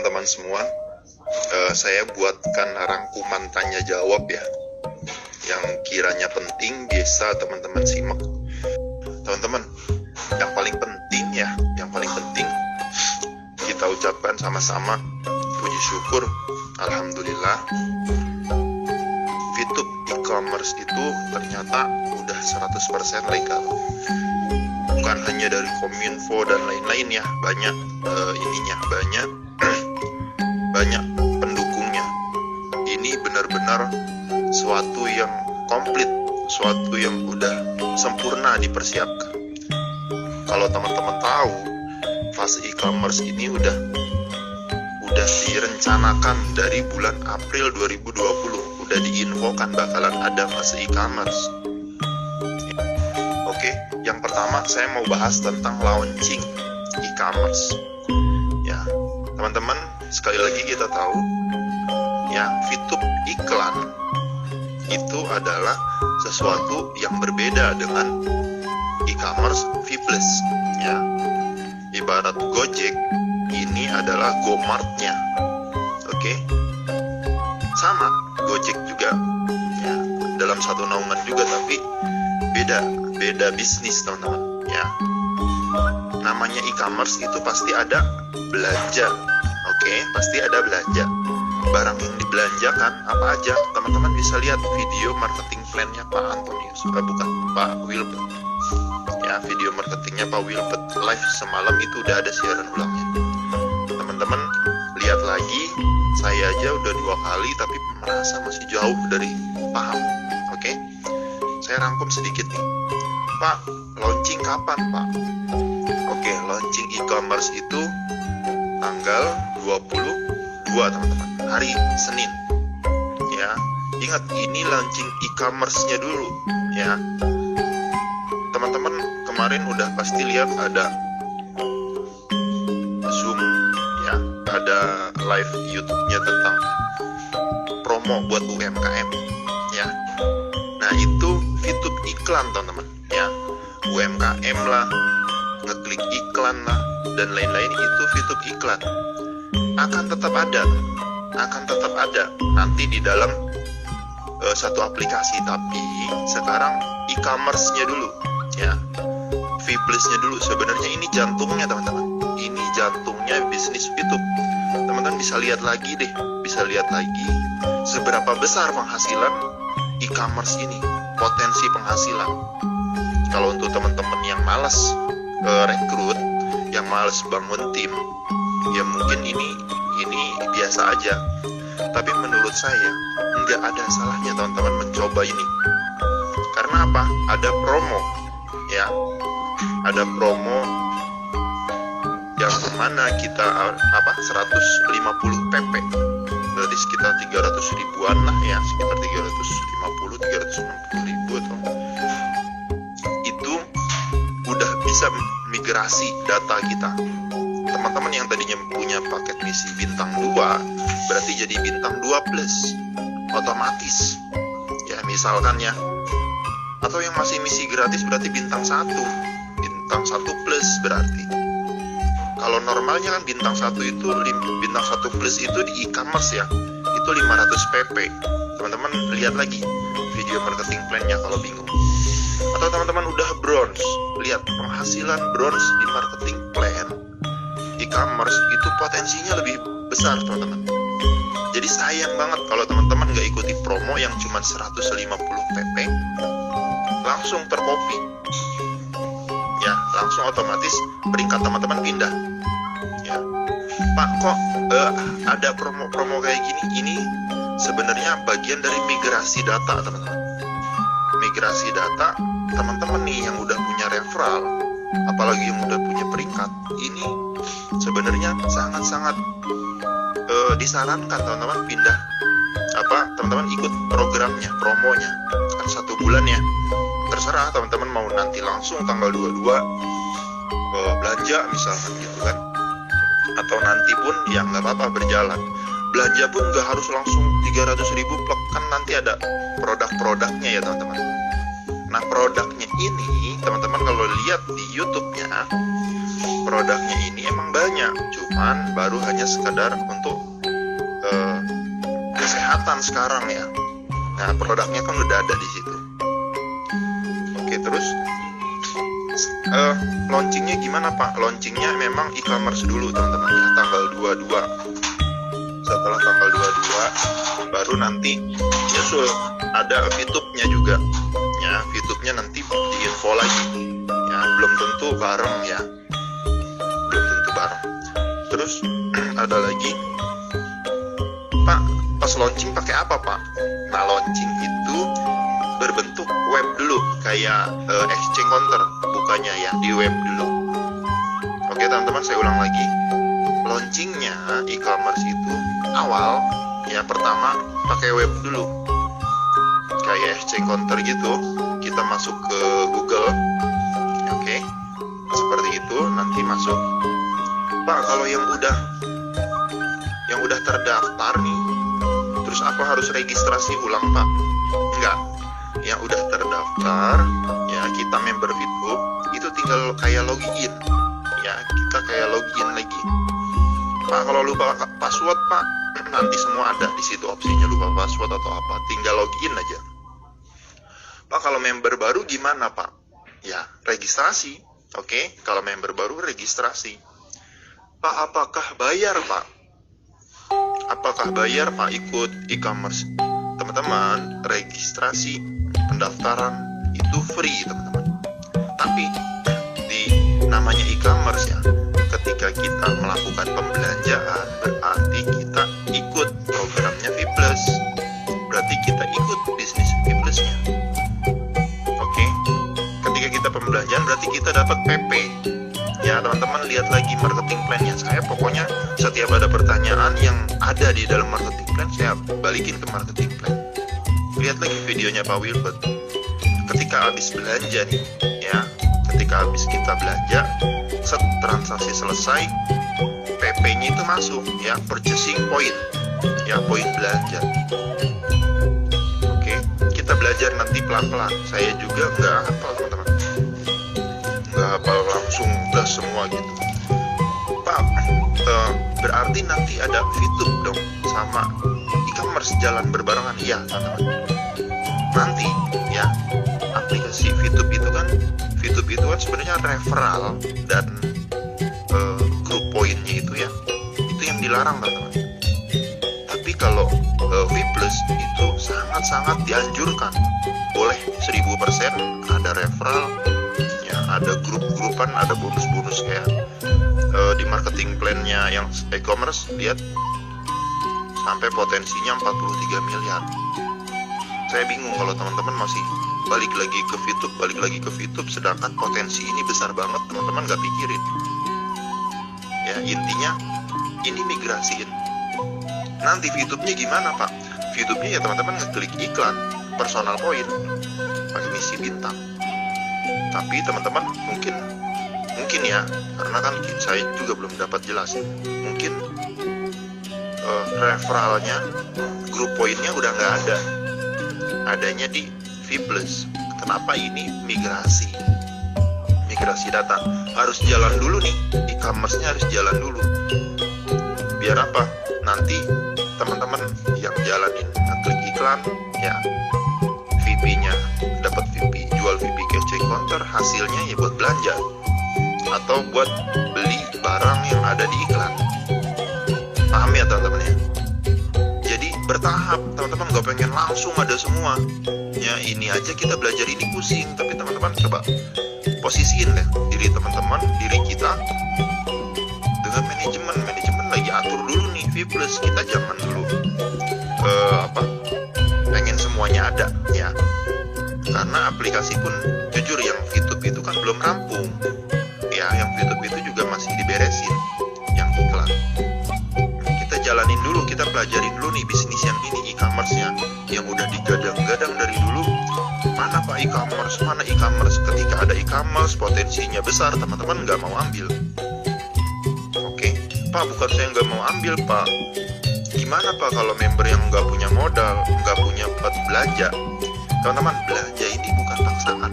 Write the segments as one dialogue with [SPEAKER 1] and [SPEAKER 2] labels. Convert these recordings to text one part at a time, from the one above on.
[SPEAKER 1] teman-teman semua. Saya buatkan rangkuman tanya jawab ya, yang kiranya penting bisa teman-teman simak. Teman-teman, yang paling penting kita ucapkan sama-sama puji syukur, alhamdulillah, VTube e-commerce itu ternyata udah 100% legal. Bukan hanya dari Kominfo dan lain-lain ya, banyak banyak pendukungnya. Ini benar-benar suatu yang komplit, suatu yang udah sempurna dipersiapkan. Kalau teman-teman tahu, fase e-commerce ini udah direncanakan dari bulan April 2020, udah diinfokan bakalan ada fase e-commerce. Oke, yang pertama saya mau bahas tentang launching e-commerce. Ya, teman-teman, sekali lagi kita tahu ya, VTube iklan itu adalah sesuatu yang berbeda dengan e-commerce V+. Ya, ibarat Gojek, ini adalah Go-Mart-nya. Oke, sama Gojek juga ya, dalam satu naungan juga, tapi beda bisnis teman-teman ya. Namanya e-commerce itu pasti ada belanja. Oke, pasti ada belanja. Barang yang dibelanjakan apa aja, teman-teman bisa lihat video marketing plan-nya Pak Antonius, bukan Pak Wilbert ya, video marketingnya Pak Wilbert live semalam itu udah ada siaran ulangnya. Teman-teman lihat lagi, saya aja udah 2 kali tapi merasa masih jauh dari paham. Oke, saya rangkum sedikit nih. Pak, launching kapan Pak? Oke, launching e-commerce itu tanggal 22 teman-teman, hari Senin ya. Ingat, ini launching e-commerce-nya dulu ya. Teman-teman kemarin udah pasti lihat ada Zoom ya, ada live YouTube-nya tentang promo buat UMKM ya. Nah, itu VTube iklan teman-teman ya. UMKM lah, ngeklik iklan lah, dan lain-lain, itu VTube iklan. Akan tetap ada nanti di dalam satu aplikasi, tapi sekarang e-commerce-nya dulu ya, V+-nya dulu. Sebenarnya ini jantungnya teman-teman, ini jantungnya bisnis VTube. Teman-teman bisa lihat lagi seberapa besar penghasilan e-commerce ini, potensi penghasilan. Kalau untuk teman-teman yang malas rekrut, yang malas bangun tim, ya mungkin ini biasa aja. Tapi menurut saya nggak ada salahnya teman-teman mencoba ini. Karena apa? Ada promo ya, ada promo yang mana kita 150 PP, berarti sekitar 300 ribuan lah ya, sekitar 350-360 ribu atau itu udah bisa migrasi data kita. Teman-teman yang tadinya punya paket misi bintang 2 berarti jadi bintang 2 plus otomatis ya, misalkan ya. Atau yang masih misi gratis berarti bintang 1 plus berarti. Kalau normalnya kan bintang 1 plus itu di e-commerce ya, itu 500 PP. Teman-teman lihat lagi video marketing plan-nya kalau bingung. Atau teman-teman udah bronze, lihat penghasilan bronze di marketing plan e-commerce itu potensinya lebih besar teman-teman. Jadi sayang banget kalau teman-teman nggak ikuti promo yang cuma 150 PP, langsung tercopy ya, langsung otomatis peringkat teman-teman pindah ya. Pak, kok ada promo kayak gini? Ini sebenarnya bagian dari migrasi data teman-teman. Migrasi data teman-teman nih yang udah punya referral, apalagi yang udah punya peringkat, ini sebenarnya sangat-sangat disarankan teman-teman pindah teman-teman ikut programnya, promonya kan 1 bulan ya. Terserah teman-teman mau nanti langsung tanggal 22 belanja misalkan gitu kan, atau nanti pun ya nggak apa-apa, berjalan. Belanja pun nggak harus langsung 300 ribu plek, kan nanti ada produk-produknya ya teman-teman. Nah, produknya ini teman-teman kalau lihat di YouTube-nya, produknya ini emang banyak, cuman baru hanya sekadar untuk kesehatan sekarang ya. Nah, produknya kan udah ada di situ. Oke, terus launchingnya gimana Pak? Launchingnya memang e-commerce dulu teman-teman ya, tanggal 22. Setelah tanggal 22 baru nanti nyusul ada VTube-nya juga ya. VTube-nya nanti diinfo lagi ya, belum tentu bareng ya, belum tentu bareng. Terus ada lagi, Pak, pas launching pakai apa Pak? Nah, launching itu berbentuk web dulu, kayak exchange counter, bukanya ya di web dulu. Oke teman-teman, saya ulang lagi, launchingnya e-commerce itu awal ya, pertama pakai web dulu, kayak exchange counter gitu, kita masuk ke Google. Oke, seperti itu. Nanti masuk, Pak, kalau yang udah terdaftar nih, terus apa harus registrasi ulang Pak? Enggak, yang udah terdaftar ya, kita member VTube itu tinggal kayak login ya, kita kayak login lagi. Pak, kalau lupa password Pak, nanti semua ada di situ opsinya, lupa password atau apa, tinggal login aja. Pak, kalau member baru gimana Pak? Ya, registrasi. Oke, kalau member baru registrasi. Pak, apakah bayar Pak? Apakah bayar Pak ikut e-commerce? Teman-teman, registrasi pendaftaran itu free teman-teman. Tapi di namanya e-commerce ya, ketika kita melakukan pembelanjaan berarti kita ikut programnya V+, berarti kita ikut bisnis V+-nya. Oke, ketika kita pembelanjaan berarti kita dapat PP ya. Teman-teman lihat lagi marketing plan-nya saya, pokoknya setiap ada pertanyaan yang ada di dalam marketing plan saya balikin ke marketing plan. Lihat lagi videonya Pak Wilbert, ketika habis belanja nih ya, ketika habis kita belanja, set transaksi selesai, PP-nya itu masuk ya, purchasing point ya, poin belanja. Oke, kita belajar nanti pelan-pelan, saya juga nggak hafal teman-teman, nggak hafal langsung udah semua gitu. Pak, berarti nanti ada VTube dong sama e-commerce jalan berbarengan? Iya teman-teman, nanti ya, aplikasi VTube itu kan sebenarnya referral dan group poinnya itu ya, itu yang dilarang teman-teman. Tapi kalau V+ itu sangat-sangat dianjurkan, boleh 1000%, ada referral ya, ada grup-grupan, ada bonus-bonus kayak di marketing plan-nya yang e-commerce, lihat sampai potensinya 43 miliar. Saya bingung kalau teman-teman masih balik lagi ke VTube, sedangkan potensi ini besar banget, teman-teman nggak pikirin ya. Intinya ini migrasiin. Nanti VTube-nya gimana Pak? VTube-nya ya teman-teman ngeklik iklan personal point pakai misi bintang. Tapi teman-teman mungkin ya, karena kan saya juga belum dapat jelas, mungkin referralnya, grup poinnya udah nggak ada, adanya di V+. Kenapa ini migrasi data? Harus jalan dulu nih, e-commerce-nya harus jalan dulu. Biar apa? Nanti teman-teman yang jalanin klik iklan ya, VP-nya dapat VP, jual VP ke check counter, hasilnya ya buat belanja atau buat beli barang yang ada di iklan. Paham ya teman-teman ya? Jadi bertahap, teman-teman gak pengen langsung ada semua ya. Ini aja kita belajar ini pusing, tapi teman-teman coba posisiin deh diri teman-teman, diri kita dengan manajemen lagi atur dulu nih V+, kita jangan dulu pengen semuanya ada ya, karena aplikasi pun jujur yang VTube itu kan belum rampung ya, yang VTube itu juga masih diberesin yang iklan. Kita jalanin dulu, kita pelajarin dulu nih bisnis yang ini, e-commerce-nya yang udah digadang-gadang dari dulu. Mana Pak e-commerce, mana e-commerce? Ketika ada e-commerce potensinya besar, teman-teman nggak mau ambil. Oke, Pak, bukan saya nggak mau ambil Pak, gimana Pak kalau member yang nggak punya modal, nggak punya buat belanja? Teman-teman, belanja ini bukan paksaan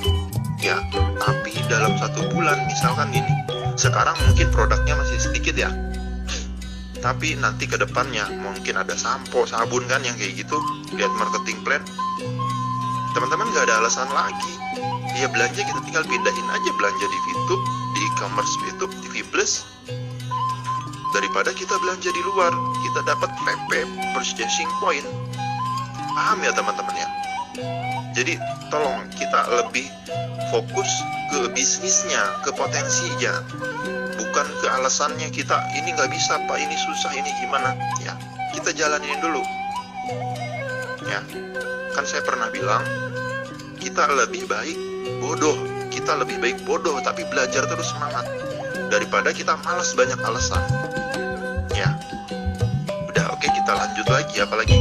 [SPEAKER 1] ya, tapi dalam 1 bulan misalkan ini Sekarang mungkin produknya masih sedikit ya, tapi nanti ke depannya mungkin ada sampo, sabun kan yang kayak gitu. Lihat marketing plan, teman-teman gak ada alasan lagi. Ya belanja kita tinggal pindahin aja belanja di VTube, di e-commerce VTube, TV Plus, daripada kita belanja di luar. Kita dapat PP, purchasing point. Paham ya teman-teman ya? Jadi tolong kita lebih fokus ke bisnisnya, ke potensinya, bukan ke alasannya kita ini nggak bisa pak, ini susah, ini gimana. Ya kita jalanin dulu. Ya kan saya pernah bilang, kita lebih baik bodoh, kita lebih baik bodoh tapi belajar terus semangat, daripada kita malas banyak alasan. Ya udah, oke, kita lanjut lagi. Apalagi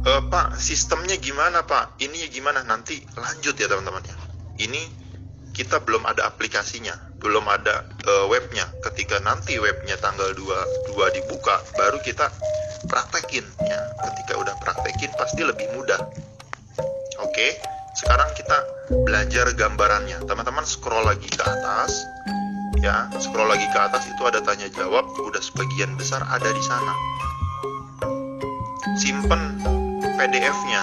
[SPEAKER 1] Pak, sistemnya gimana Pak, ini gimana, nanti lanjut ya teman-teman ya. Ini kita belum ada aplikasinya, belum ada webnya. Ketika nanti webnya tanggal 22 dibuka, baru kita praktekin ya. Ketika udah praktekin pasti lebih mudah. Oke, sekarang kita belajar gambarannya. Teman-teman scroll lagi ke atas ya, scroll lagi ke atas, itu ada tanya jawab, udah sebagian besar ada di sana. Simpen PDF-nya,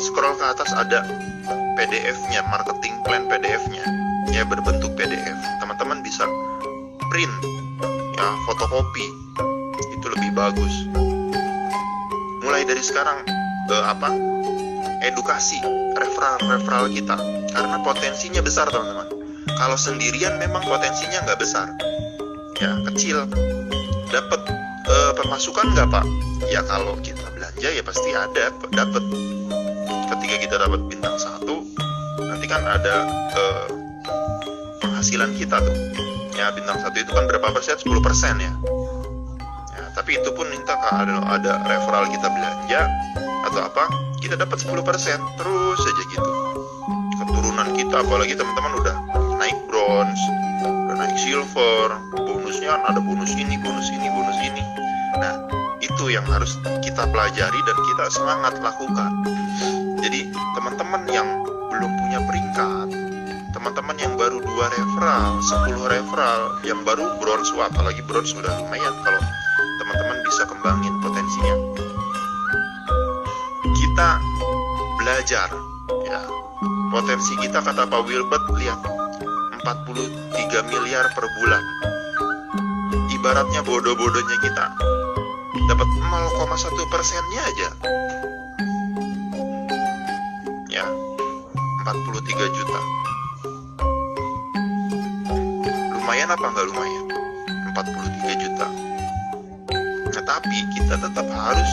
[SPEAKER 1] scroll ke atas ada PDF-nya, marketing plan PDF-nya ya, berbentuk PDF. Teman-teman bisa print ya, fotokopi, itu lebih bagus. Mulai dari sekarang edukasi referral kita, karena potensinya besar teman-teman. Kalau sendirian memang potensinya nggak besar ya, kecil. Dapat pemasukan nggak Pak? Ya kalau kita belanja ya pasti ada dapat. Ketika kita dapat bintang 1, nanti kan ada penghasilan kita tuh ya. Bintang 1 itu kan berapa persen? 10% ya. Ya tapi itu pun minta ada referral kita belanja atau apa, kita dapat 10% terus aja gitu. Keturunan kita, apalagi teman-teman udah naik bronze, udah naik silver, bonusnya kan ada bonus ini, bonus ini, bonus ini. Nah itu yang harus kita pelajari dan kita semangat lakukan. Jadi teman-teman yang belum punya peringkat, teman-teman yang baru 2 referral, 10 referral, yang baru bronze, apalagi bronze sudah lumayan kalau teman-teman bisa kembangin potensinya. Kita belajar ya, potensi kita kata Pak Wilbert, lihat 43 miliar per bulan. Ibaratnya bodoh-bodohnya kita dapat 0,1%-nya aja ya, 43 juta. Lumayan apa nggak lumayan? 43 juta. Nah, tapi kita tetap harus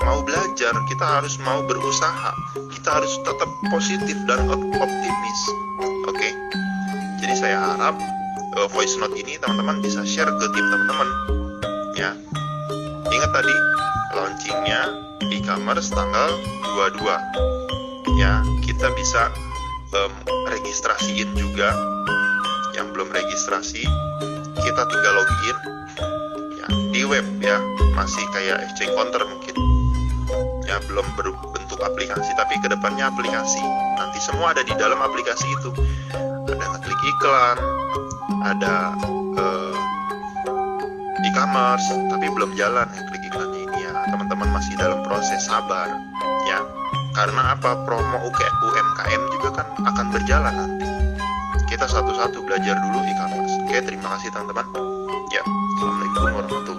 [SPEAKER 1] mau belajar, kita harus mau berusaha, kita harus tetap positif dan optimis. Oke? Jadi saya harap voice note ini teman-teman bisa share ke tim teman-teman ya. Ingat tadi launchingnya e-commerce tanggal 22 ya. Kita bisa registrasiin juga. Yang belum registrasi, kita tinggal login ya, di web ya, masih kayak exchange counter mungkin ya, belum berbentuk aplikasi, tapi kedepannya aplikasi. Nanti semua ada di dalam aplikasi itu. Ada ngeklik iklan, ada e-commerce, tapi belum jalan ngeklik iklannya ini ya. Teman-teman masih dalam proses, sabar ya. Karena apa? Promo UMKM juga kan akan berjalan nanti. Kita satu-satu belajar dulu e-commerce. Oke, terima kasih teman-teman. Ya, assalamualaikum warahmatullahi wabarakatuh.